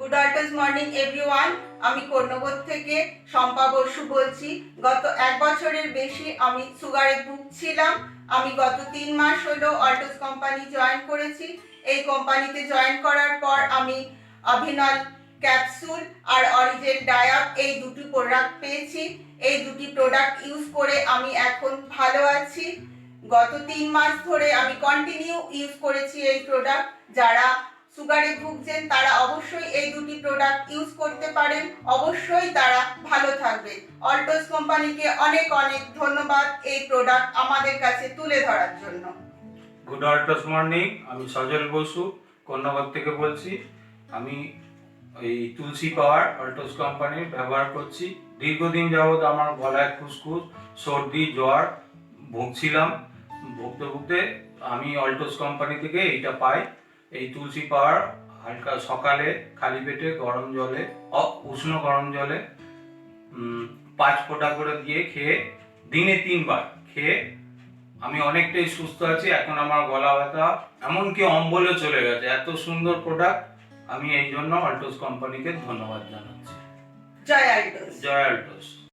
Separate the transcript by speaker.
Speaker 1: Good আল্টস morning everyone. আমি কর্ণগর থেকে শম্পা বসু বলছি। গত 1 বছরের বেশি আমি সুগারে ভুগছিলাম। আমি গত 3 মাস হলো আল্টস কোম্পানি জয়েন করেছি। এই কোম্পানিতে জয়েন করার পর আমি অভিনল ক্যাপসুল আর অরিজেন ডায়াব এই দুটি প্রোডাক্ট পেয়েছি। এই দুটি প্রোডাক্ট ইউজ করে আমি এখন ভালো আছি। গত 3 মাস ধরে আমি কন্টিনিউ ইউজ করেছি এই প্রোডাক্ট। যারা সুগারে ভুগছেন তারা অবশ্যই এই দুটি প্রোডাক্ট ইউজ করতে পারেন, অবশ্যই তারা ভালো থাকবে। অল্টস কোম্পানিকে অনেক অনেক ধন্যবাদ এই প্রোডাক্ট আমাদের কাছে তুলে ধরার জন্য।
Speaker 2: গুড আল্টস মর্নিং, আমি সজল বসু কন্যাগর থেকে বলছি। আমি এই তুলসী পাওয়ার অল্টস কোম্পানির ব্যবহার করছি। দীর্ঘদিন যাবৎ আমার গলায় খুসখুস, সর্দি, জ্বর ভুগছিলাম। ভুগতে ভুগতে আমি অল্টস কোম্পানি থেকে এইটা পাই। এই তুলসী পাওয়ার হালকা সকালে খালি পেটে গরম জলে, উষ্ণ গরম জলে 5 ফোঁটা করে দিয়ে খেয়ে দিনে 3 বার খেয়ে আমি অনেকটাই সুস্থ আছি। এখন আমার গলা ব্যথা এমনকি অম্বলও চলে গেছে। এত সুন্দর প্রোডাক্ট, আমি এই জন্য অল্টস কোম্পানিকে ধন্যবাদ জানাচ্ছি।
Speaker 1: জয় আল্টস।
Speaker 2: জয় আল্টস।